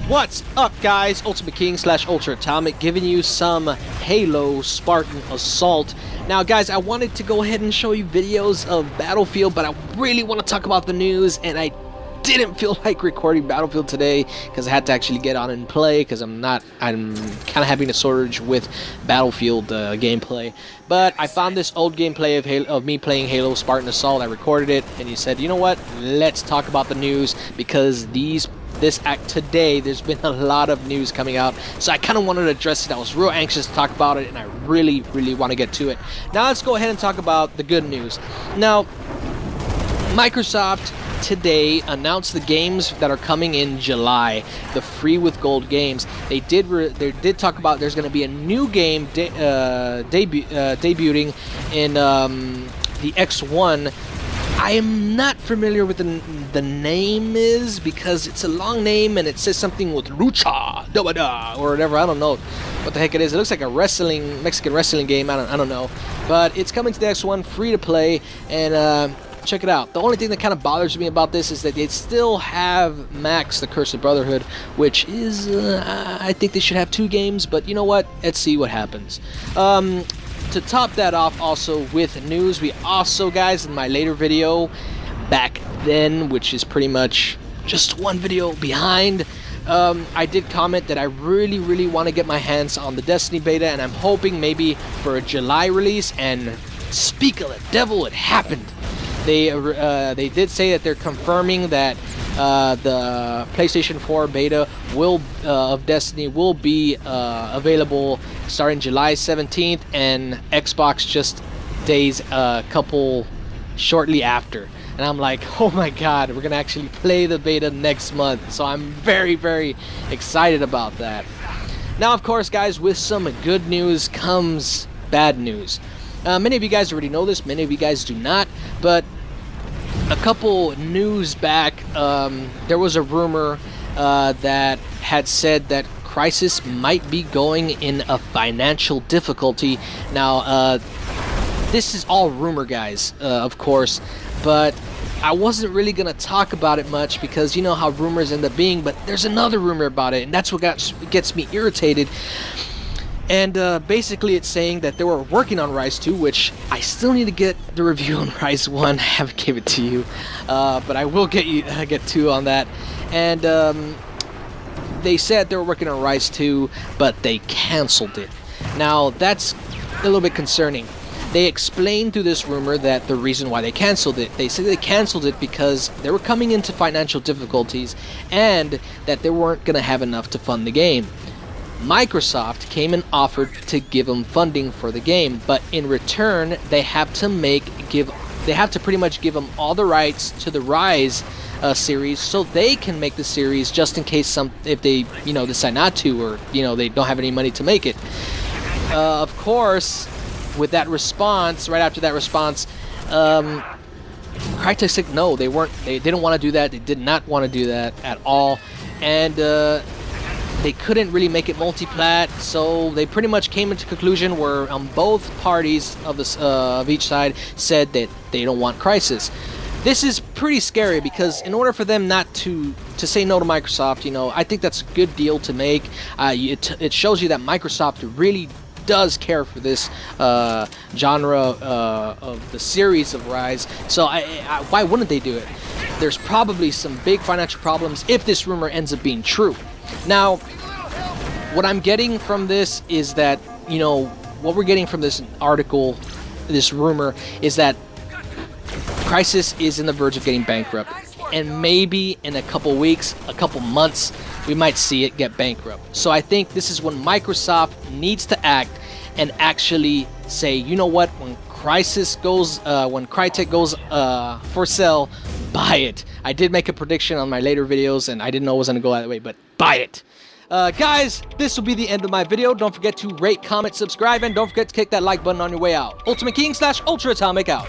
What's up, guys? Ultimate King / Ultra Atomic giving you some Halo Spartan Assault. Now, guys, I wanted to go ahead and show you videos of Battlefield, but I really want to talk about the news, and I didn't feel like recording Battlefield today because I had to actually get on and play because I'm kind of having a shortage with Battlefield gameplay. But I found this old gameplay of me playing Halo Spartan Assault. I recorded it, and he said, you know what? Let's talk about the news because today there's been a lot of news coming out, so I kind of wanted to address it. I was real anxious to talk about it, and I really want to get to it. Now let's go ahead and talk about the good news. Now, Microsoft today announced the games that are coming in July, the free with gold games. They did talk about there's going to be a new game debuting in the X1. I am not familiar with the name is because it's a long name and it says something with lucha or whatever. I don't know what the heck it is. It looks like a Mexican wrestling game. I don't know, but it's coming to the X1, free to play, and check it out. The only thing that kind of bothers me about this is that they still have Max, the Cursed Brotherhood, which is I think they should have 2 games, but you know what? Let's see what happens. To top that off, also with news, we also, guys, in my later video back then, which is pretty much just one video behind, I did comment that I really want to get my hands on the Destiny beta, and I'm hoping maybe for a July release. And speak of the devil, it happened. They did say that they're confirming that the PlayStation 4 beta of Destiny will be available starting July 17th, and Xbox just days couple shortly after. And I'm like, oh my god, we're gonna actually play the beta next month, so I'm very excited about that. Now, of course, guys, with some good news comes bad news. Many of you guys already know this, many of you guys do not, but a couple news back, there was a rumor that had said that Crysis might be going in a financial difficulty. Now, this is all rumor, guys, of course, but I wasn't really going to talk about it much because you know how rumors end up being, but there's another rumor about it, and that's what gets me irritated. And basically it's saying that they were working on Rise 2, which I still need to get the review on Rise 1. I haven't given it to you, but I will get 2 on that. And they said they were working on Rise 2, but they canceled it. Now, that's a little bit concerning. They explained through this rumor that the reason why they canceled it, they said they canceled it because they were coming into financial difficulties and that they weren't going to have enough to fund the game. Microsoft came and offered to give them funding for the game, but in return they have to pretty much give them all the rights to the Rise series, so they can make the series just in case if they decide not to, or they don't have any money to make it. Of course, with that response, right after that response, Crytek said no, they didn't want to do that. They did not want to do that at all, and they couldn't really make it multi-plat, so they pretty much came into conclusion where both parties of each side said that they don't want Crysis. This is pretty scary because in order for them not to say no to Microsoft, I think that's a good deal to make. It shows you that Microsoft really does care for this genre of the series of Rise, so why wouldn't they do it? There's probably some big financial problems if this rumor ends up being true. Now, what I'm getting from this is that, what we're getting from this article, this rumor, is that Crysis is in the verge of getting bankrupt. And maybe in a couple weeks, a couple months, we might see it get bankrupt. So I think this is when Microsoft needs to act and actually say, you know what, when Crytek goes for sale, buy it. I did make a prediction on my later videos, and I didn't know it was going to go that way, but buy it. Guys, this will be the end of my video. Don't forget to rate, comment, subscribe, and don't forget to click that like button on your way out. Ultimate King / Ultra Atomic out.